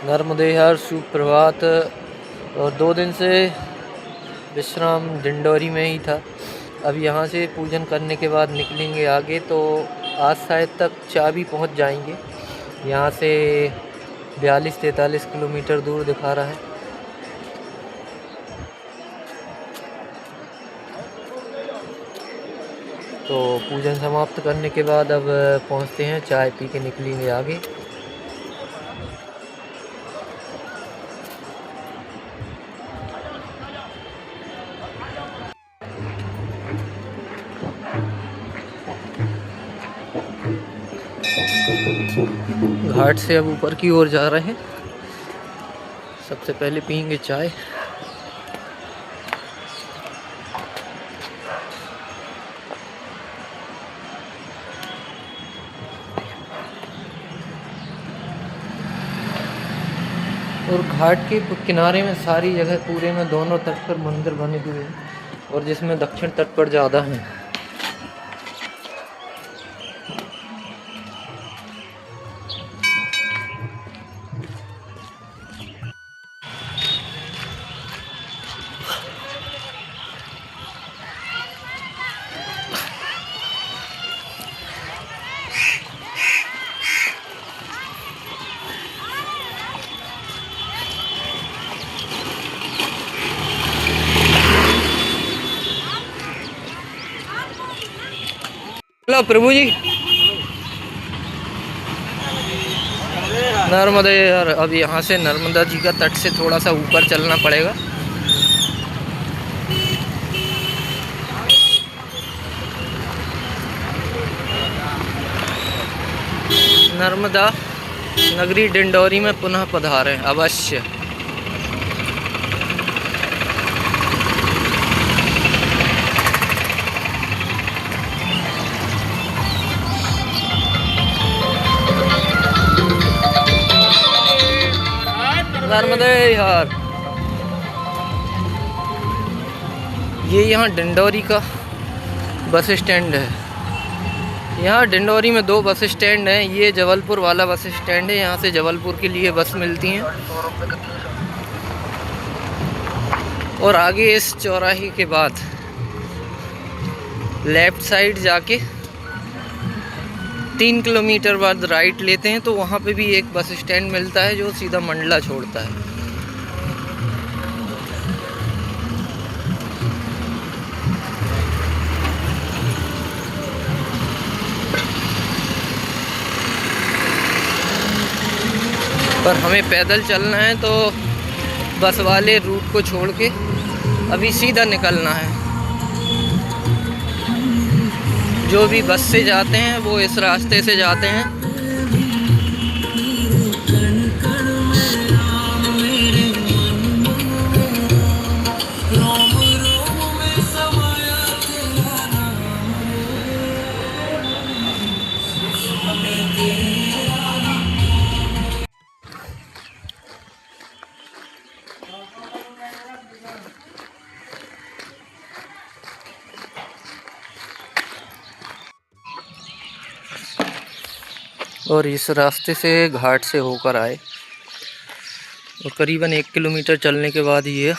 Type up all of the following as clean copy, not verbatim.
नर्मदे हर सुप्रभात। और 2 दिन से विश्राम डिंडोरी में ही था। अब यहाँ से पूजन करने के बाद निकलेंगे आगे, तो आज शायद तक चाबी पहुँच जाएंगे। यहाँ से 42-43 किलोमीटर दूर दिखा रहा है। तो पूजन समाप्त करने के बाद अब पहुँचते हैं, चाय पी के निकलेंगे आगे। घाट से अब ऊपर की ओर जा रहे हैं। सबसे पहले पियेंगे चाय। और घाट के किनारे में सारी जगह पूरे में दोनों तट पर मंदिर बने हुए हैं, और जिसमें दक्षिण तट पर ज़्यादा हैं। हेलो प्रभु जी। नर्मदे यार, अब यहाँ से नर्मदा जी का तट से थोड़ा सा ऊपर चलना पड़ेगा। नर्मदा नगरी डिंडोरी में पुनः पधारें अवश्य। नर्मदे यार, ये यहाँ डिंडोरी का बस स्टैंड है। यहाँ डिंडोरी में 2 बस स्टैंड हैं। ये जबलपुर वाला बस स्टैंड है, यहाँ से जबलपुर के लिए बस मिलती हैं। और आगे इस चौराहे के बाद लेफ़्ट साइड जाके 3 किलोमीटर बाद राइट लेते हैं, तो वहाँ पे भी एक बस स्टैंड मिलता है जो सीधा मंडला छोड़ता है। पर हमें पैदल चलना है, तो बस वाले रूट को छोड़ के अभी सीधा निकलना है। जो भी बस से जाते हैं वो इस रास्ते से जाते हैं। और इस रास्ते से घाट से होकर आए, और करीबन 1 किलोमीटर चलने के बाद ये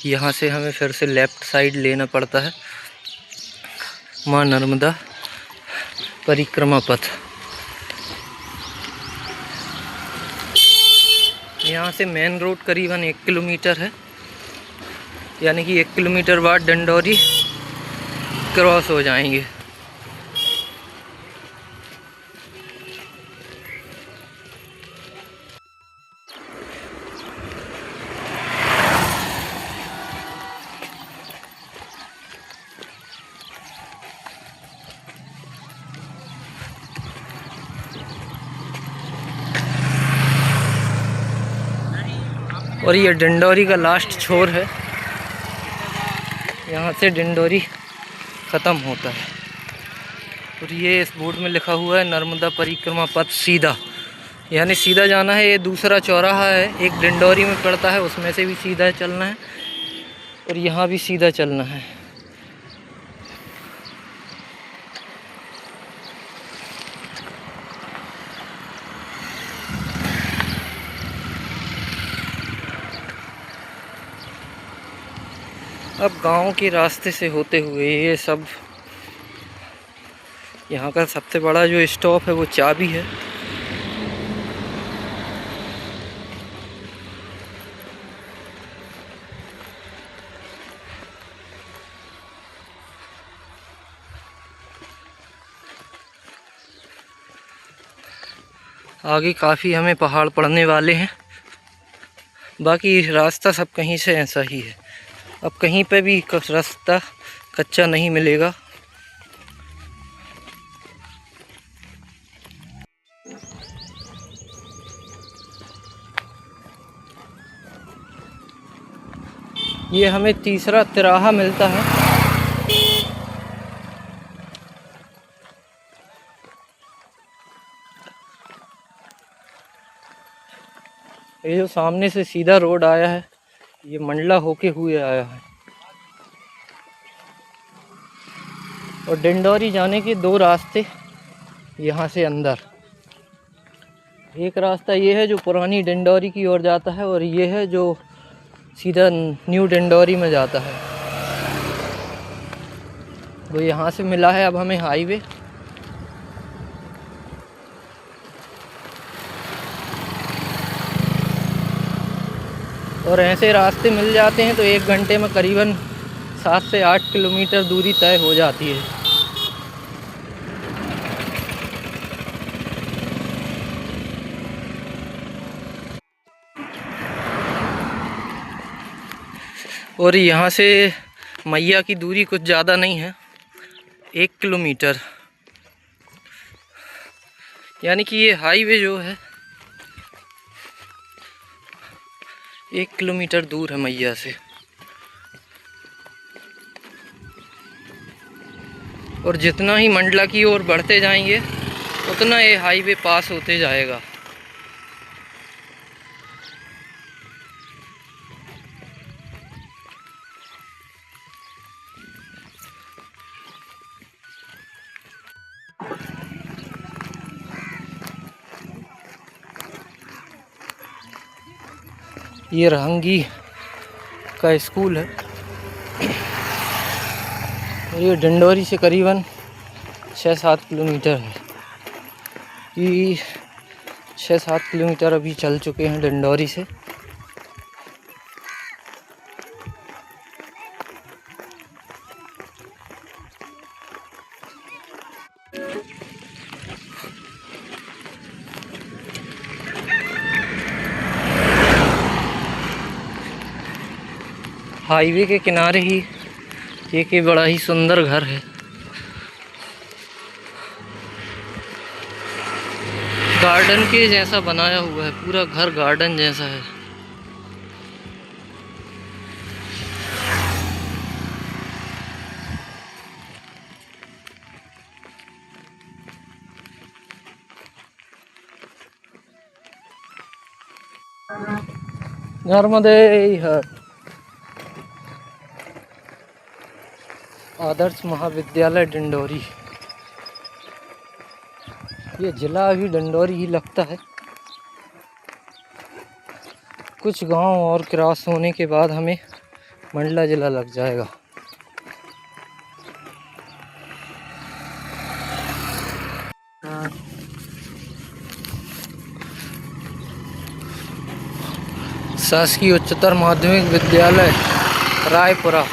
यहाँ से हमें फिर से लेफ़्ट साइड लेना पड़ता है। माँ नर्मदा परिक्रमा पथ। यहाँ से मेन रोड करीबन 1 किलोमीटर है, यानी कि 1 किलोमीटर बाद डिंडोरी क्रॉस हो जाएंगे। और ये डिंडोरी का लास्ट छोर है, यहाँ से डिंडोरी ख़त्म होता है। और ये इस बोर्ड में लिखा हुआ है नर्मदा परिक्रमा पथ सीधा, यानी सीधा जाना है। ये दूसरा चौराहा है, एक डिंडोरी में पड़ता है, उसमें से भी सीधा चलना है, और यहाँ भी सीधा चलना है। अब गांव के रास्ते से होते हुए ये सब, यहाँ का सबसे बड़ा जो स्टॉप है वो चाबी है। आगे काफ़ी हमें पहाड़ पड़ने वाले हैं। बाकी रास्ता सब कहीं से ऐसा ही है, अब कहीं पे भी रास्ता कच्चा नहीं मिलेगा। ये हमें तीसरा तिराहा मिलता है। ये जो सामने से सीधा रोड आया है ये मंडला होके हुए आया है। और डिंडोरी जाने के दो रास्ते यहाँ से अंदर, एक रास्ता ये है जो पुरानी डिंडोरी की ओर जाता है और ये है जो सीधा न्यू डिंडोरी में जाता है। वो यहाँ से मिला है अब हमें हाईवे। और ऐसे रास्ते मिल जाते हैं तो 1 घंटे में करीबन 7 से 8 किलोमीटर दूरी तय हो जाती है। और यहाँ से मैया की दूरी कुछ ज़्यादा नहीं है, 1 किलोमीटर। यानी कि ये हाईवे जो है 1 किलोमीटर दूर है मैया से। और जितना ही मंडला की ओर बढ़ते जाएंगे उतना ये हाईवे पास होते जाएगा। ये रहंगी का स्कूल है और ये डिंडोरी से करीबन 6-7 किलोमीटर है। ये 6-7 किलोमीटर अभी चल चुके हैं डिंडोरी से। हाईवे के किनारे ही एक बड़ा ही सुंदर घर है। गार्डन के जैसा बनाया हुआ है, पूरा घर गार्डन जैसा है। नर्मदे हर आदर्श महाविद्यालय डिंडोरी। ये जिला अभी डिंडोरी ही लगता है। कुछ गांव और क्रॉस होने के बाद हमें मंडला जिला लग जाएगा। शासकीय उच्चतर माध्यमिक विद्यालय रायपुरा।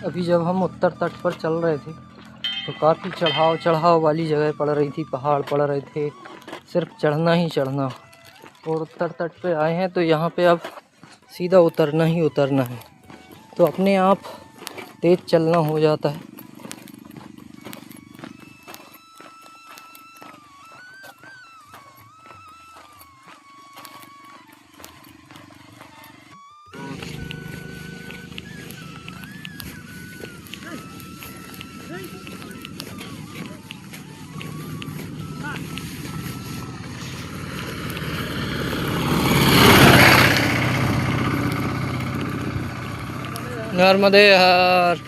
अभी जब हम उत्तर तट पर चल रहे थे तो काफ़ी चढ़ाव वाली जगह पड़ रही थी, पहाड़ पड़ रहे थे, सिर्फ चढ़ना ही चढ़ना। और उत्तर तट पे आए हैं तो यहाँ पे अब सीधा उतरना ही उतरना है, तो अपने आप तेज़ चलना हो जाता है। नर्मदे हर।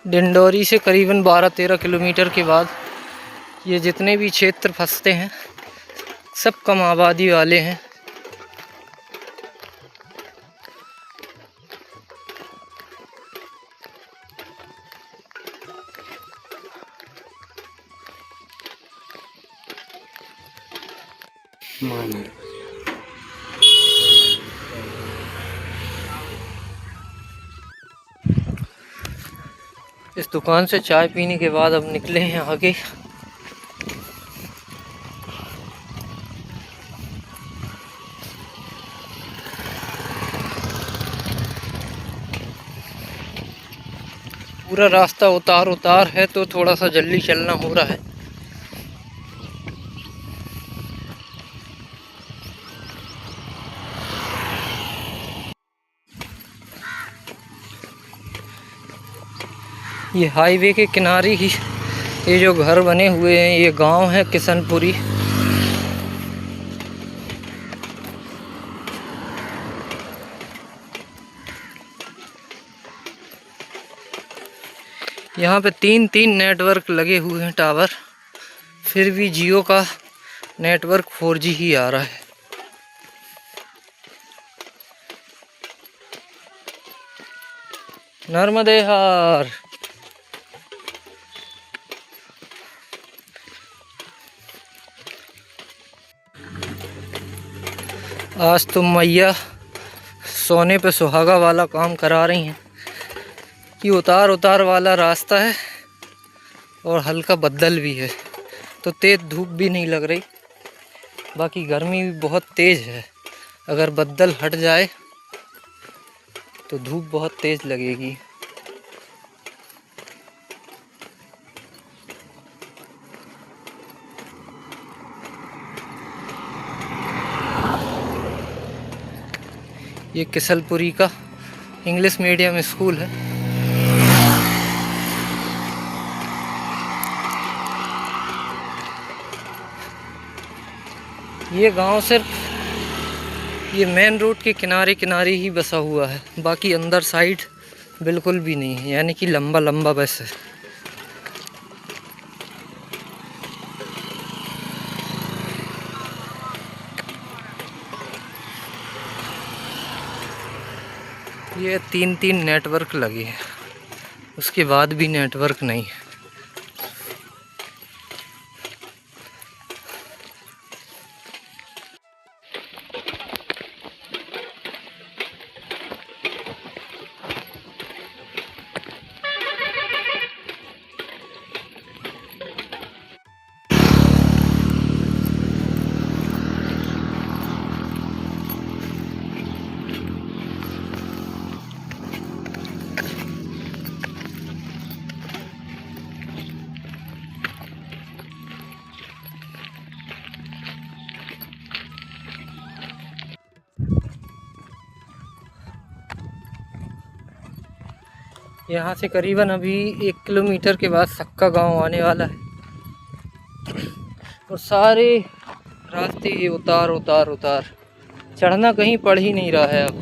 डिंडोरी से करीबन 12-13 किलोमीटर के बाद ये जितने भी क्षेत्र फंसते हैं सब कम आबादी वाले हैं। इस दुकान से चाय पीने के बाद अब निकले हैं आगे। पूरा रास्ता उतार उतार है तो थोड़ा सा जल्दी चलना हो रहा है। ये हाईवे के किनारे ही ये जो घर बने हुए हैं ये गांव है किशनपुरी। यहाँ पे 3 नेटवर्क लगे हुए हैं टावर, फिर भी जियो का नेटवर्क 4G ही आ रहा है। नर्मदे हर। आज तो मैया सोने पे सुहागा वाला काम करा रही हैं कि उतार उतार वाला रास्ता है और हल्का बदल भी है तो तेज़ धूप भी नहीं लग रही। बाकी गर्मी भी बहुत तेज़ है, अगर बदल हट जाए तो धूप बहुत तेज़ लगेगी। ये किशनपुरी का इंग्लिश मीडियम स्कूल है। ये गांव सिर्फ ये मेन रोड के किनारे किनारे ही बसा हुआ है, बाकी अंदर साइड बिल्कुल भी नहीं है, यानी कि लंबा लंबा बस है। ये 3 नेटवर्क लगे हैं, उसके बाद भी नेटवर्क नहीं है। यहाँ से करीबन अभी 1 किलोमीटर के बाद सक्का गांव आने वाला है और सारे रास्ते ये उतार उतार उतार, चढ़ना कहीं पड़ ही नहीं रहा है अब।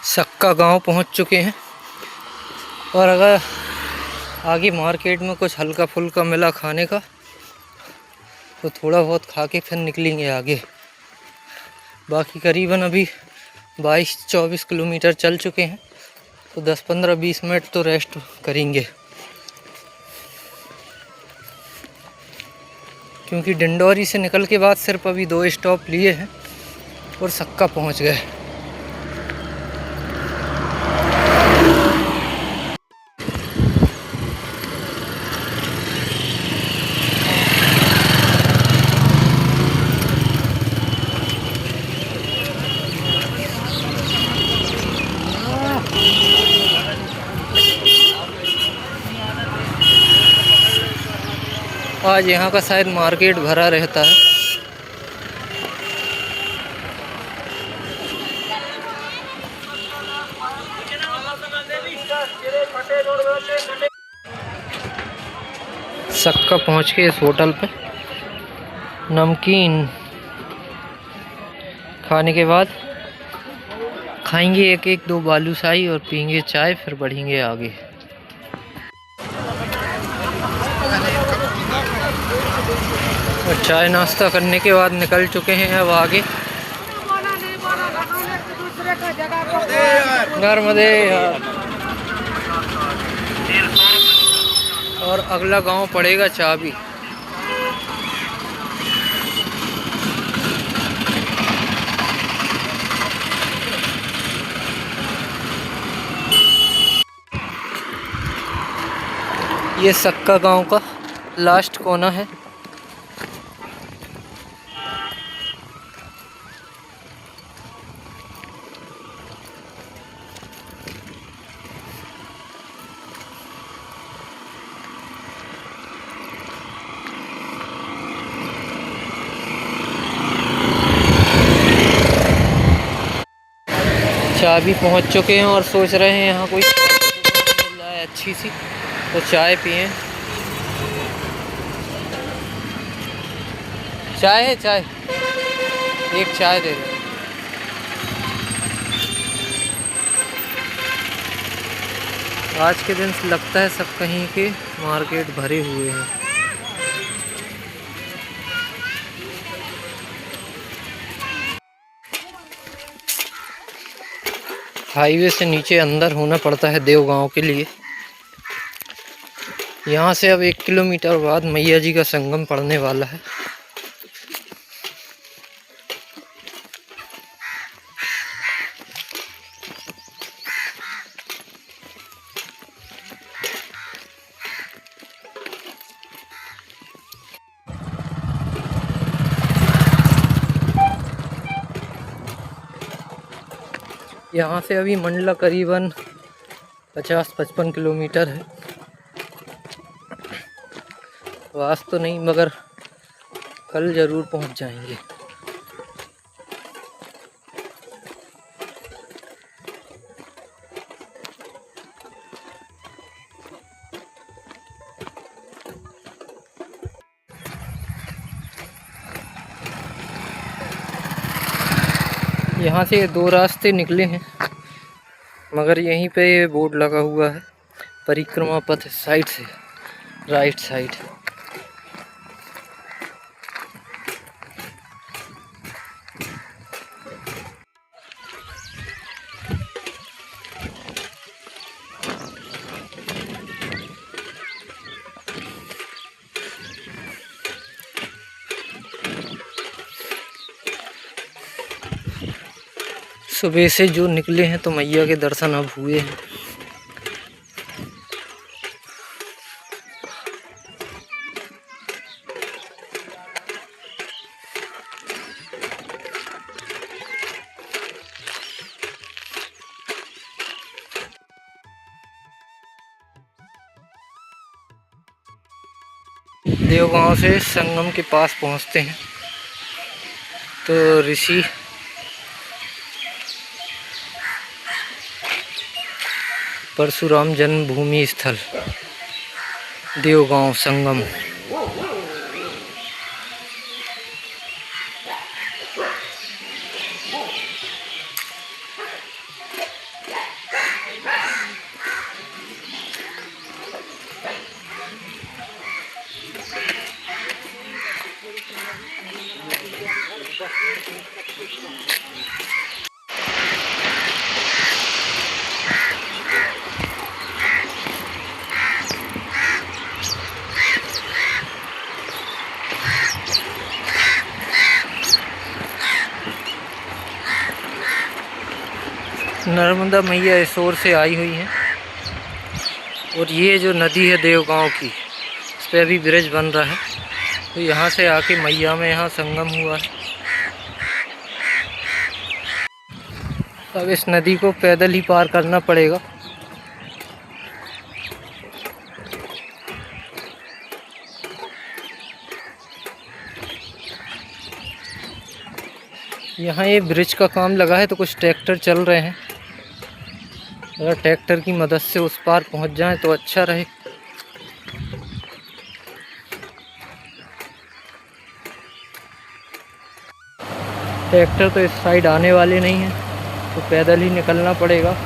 सक्का गांव पहुंच चुके हैं और अगर आगे मार्केट में कुछ हल्का फुल्का मिला खाने का तो थोड़ा बहुत खा के फिर निकलेंगे आगे। बाकी करीबन अभी 22-24 किलोमीटर चल चुके हैं तो 10-15-20 मिनट तो रेस्ट करेंगे। क्योंकि डिंडोरी से निकल के बाद सिर्फ अभी 2 स्टॉप लिए हैं और सक्का पहुंच गए। आज यहाँ का शायद मार्केट भरा रहता है। सक्का पहुँच के इस होटल पे नमकीन खाने के बाद खाएंगे एक एक 2 बालूशाही और पीएंगे चाय, फिर बढ़ेंगे आगे। और चाय नाश्ता करने के बाद निकल चुके हैं अब आगे। नर्मदे यार। और अगला गांव पड़ेगा चाबी। ये सक्का गांव का लास्ट कोना है। चाबी पहुंच चुके हैं और सोच रहे हैं यहाँ कोई मिल जाए अच्छी सी तो चाय पिएं। चाय है, चाय एक चाय दे दो। आज के दिन लगता है सब कहीं के मार्केट भरे हुए हैं। हाईवे से नीचे अंदर होना पड़ता है देवगांव के लिए। यहाँ से अब 1 किलोमीटर बाद मैया जी का संगम पड़ने वाला है। यहाँ से अभी मंडला करीबन 50-55 किलोमीटर है। आज तो नहीं मगर कल ज़रूर पहुँच जाएंगे। यहाँ से 2 रास्ते निकले हैं मगर यहीं पे बोर्ड लगा हुआ है परिक्रमा पथ साइड से राइट साइड। सुबह से जो निकले हैं तो मैया के दर्शन अब हुए हैं। देवगांव से संगम के पास पहुंचते हैं तो ऋषि परशुराम जन्मभूमि स्थल देवगांव संगम। नर्मदा मैया इस ओर से आई हुई हैं और ये जो नदी है देवगांव की, इस पर अभी ब्रिज बन रहा है, तो यहाँ से आके मैया में यहाँ संगम हुआ है। अब इस नदी को पैदल ही पार करना पड़ेगा। यहाँ ये ब्रिज का काम लगा है तो कुछ ट्रैक्टर चल रहे हैं। अगर ट्रैक्टर की मदद से उस पार पहुँच जाएं तो अच्छा रहे। ट्रैक्टर तो इस साइड आने वाले नहीं हैं, तो पैदल ही निकलना पड़ेगा।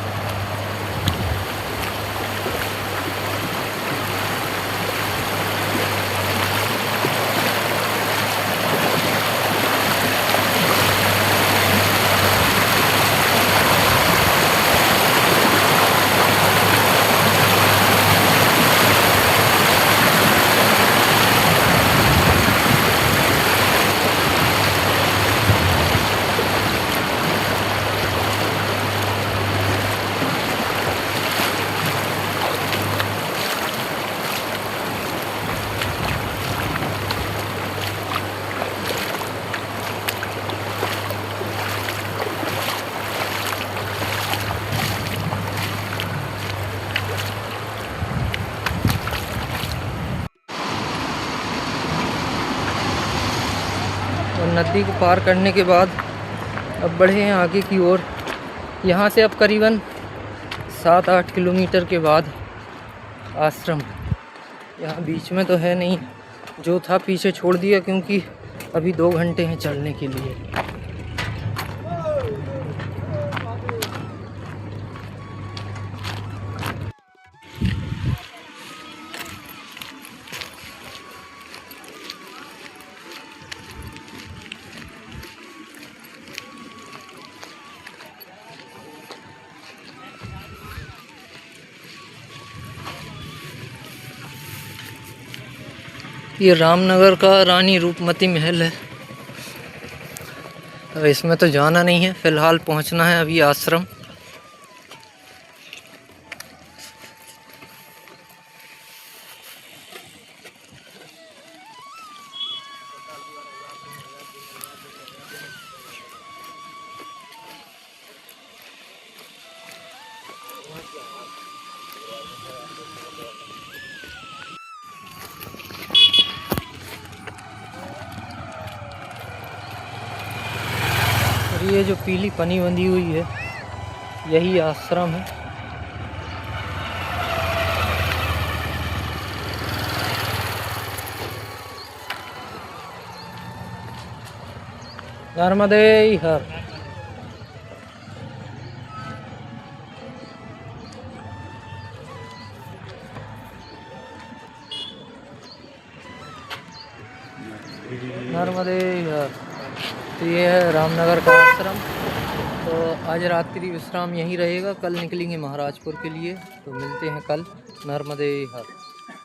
और नदी को पार करने के बाद अब बढ़े हैं आगे की ओर। यहाँ से अब करीबन 7-8 किलोमीटर के बाद आश्रम। यहाँ बीच में तो है नहीं, जो था पीछे छोड़ दिया क्योंकि अभी 2 घंटे हैं चलने के लिए। ये रामनगर का रानी रूपमती महल है। अब इसमें तो जाना नहीं है, फ़िलहाल पहुंचना है अभी आश्रम। ये जो पीली पन्नी बंधी हुई है यही आश्रम है। नर्मदे हर। नर्मदे हर। तो ये है रामनगर का आश्रम। तो आज रात्रि विश्राम यहीं रहेगा, कल निकलेंगे महाराजपुर के लिए। तो मिलते हैं कल। नर्मदे हर।